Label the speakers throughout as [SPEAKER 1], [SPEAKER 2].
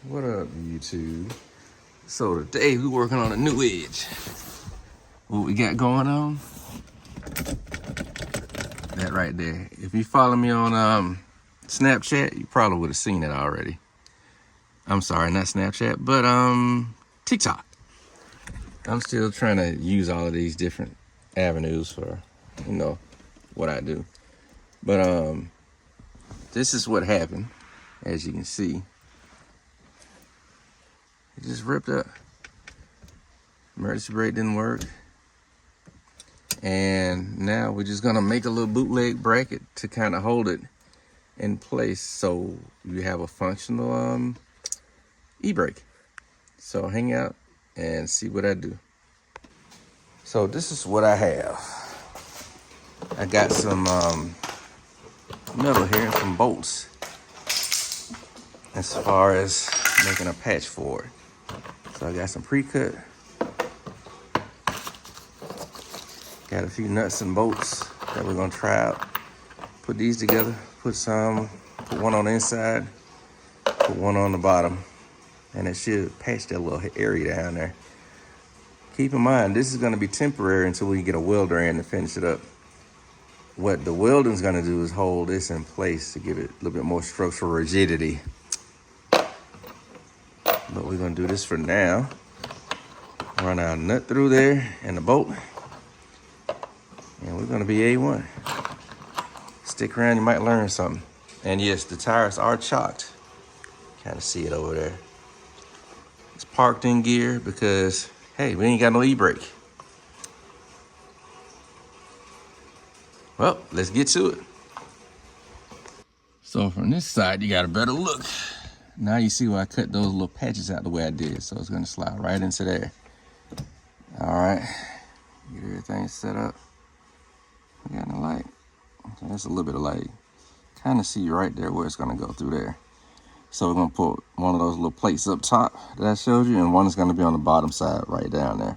[SPEAKER 1] What up, YouTube? So today we're working on a new edge. What we got going on? That right there. If you follow me on Snapchat, you probably would have seen it already. I'm sorry, not Snapchat, but TikTok. I'm still trying to use all of these different avenues for, what I do. But this is what happened, as you can see. It just ripped up. Emergency brake didn't work. And now we're just gonna make a little bootleg bracket to kind of hold it in place so you have a functional e-brake. So hang out and see what I do. So this is what I have. I got some metal here and some bolts as far as making a patch for it. So I got some pre-cut. Got a few nuts and bolts that we're gonna try out. Put these together, put one on the inside, put one on the bottom, and it should patch that little area down there. Keep in mind, this is gonna be temporary until we get a welder in to finish it up. What the welding's gonna do is hold this in place to give it a little bit more structural rigidity. But we're gonna do this for now. Run our nut through there and the bolt. And we're gonna be A1. Stick around, you might learn something. And yes, the tires are chocked. Kind of see it over there. It's parked in gear because, hey, we ain't got no e-brake. Well, let's get to it. So from this side, you got a better look. Now you see why I cut those little patches out the way I did. So it's gonna slide right into there. All right, get everything set up. We got the light. There's a little bit of light. Kind of see right there where it's gonna go through there. So we're gonna put one of those little plates up top that I showed you, and one is gonna be on the bottom side right down there.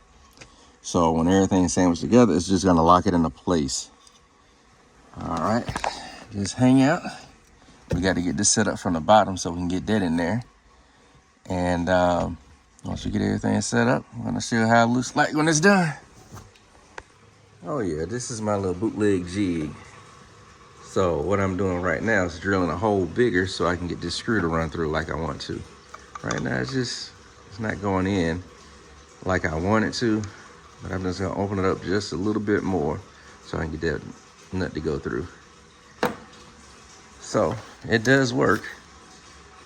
[SPEAKER 1] So when everything's sandwiched together, it's just gonna lock it into place. All right, just hang out. We got to get this set up from the bottom so we can get that in there. And once we get everything set up, I'm gonna show you how it looks like when it's done. Oh yeah, this is my little bootleg jig. So what I'm doing right now is drilling a hole bigger so I can get this screw to run through like I want to. Right now it's not going in like I want it to, but I'm just gonna open it up just a little bit more so I can get that nut to go through. So it does work.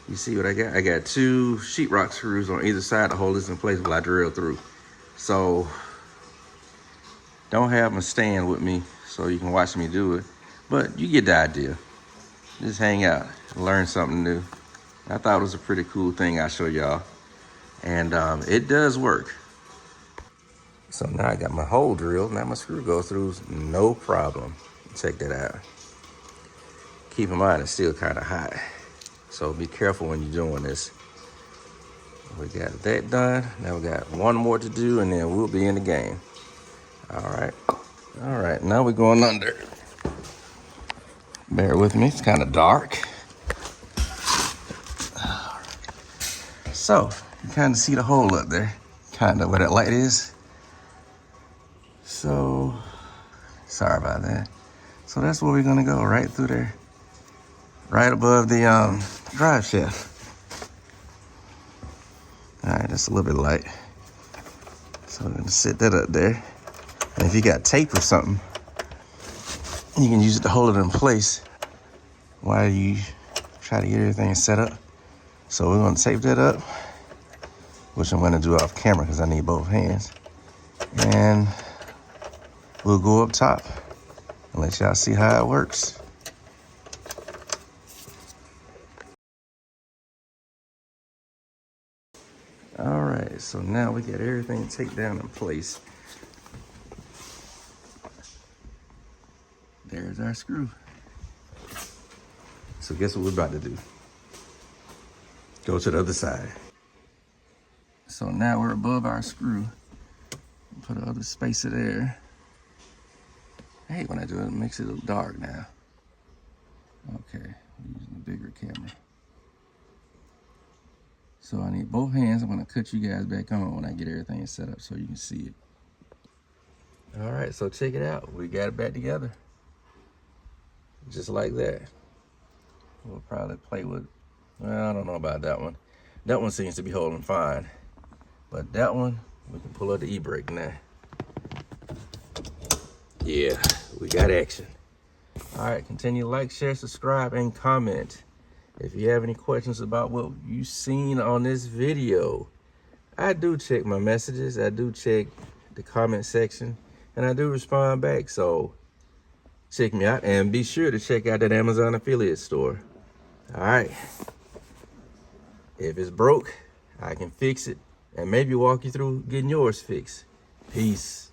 [SPEAKER 1] You see what I got? I got 2 sheetrock screws on either side to hold this in place while I drill through. So don't have them stand with me so you can watch me do it, but you get the idea. Just hang out, learn something new. I thought it was a pretty cool thing I show y'all, and it does work. So now I got my hole drilled. Now my screw goes through no problem. Check that out. Keep in mind, it's still kind of hot. So be careful when you're doing this. We got that done. Now we got one more to do and then we'll be in the game. All right, now we're going under. Bear with me, it's kind of dark. So you kind of see the hole up there, kind of where that light is. So, sorry about that. So that's where we're gonna go, right through there. Right above the drive shaft. All right, that's a little bit light. So we're gonna set that up there. And if you got tape or something, you can use it to hold it in place while you try to get everything set up. So we're gonna tape that up, which I'm gonna do off camera because I need both hands. And we'll go up top and let y'all see how it works. All right, so now we got everything taped down in place. There's our screw. So guess what we're about to do? Go to the other side. So now we're above our screw. Put another spacer there. I hate when I do it, it makes it look dark now. Okay, I'm using a bigger camera. So I need both hands. I'm gonna cut you guys back on when I get everything set up so you can see it. All right, so check it out. We got it back together. Just like that. We'll probably play with, well, I don't know about that one. That one seems to be holding fine. But that one, we can pull out the e-brake now. Yeah, we got action. All right, continue to like, share, subscribe, and comment. If you have any questions about what you've seen on this video, I do check my messages. I do check the comment section, and I do respond back. So check me out, and be sure to check out that Amazon affiliate store. All right. If it's broke, I can fix it and maybe walk you through getting yours fixed. Peace.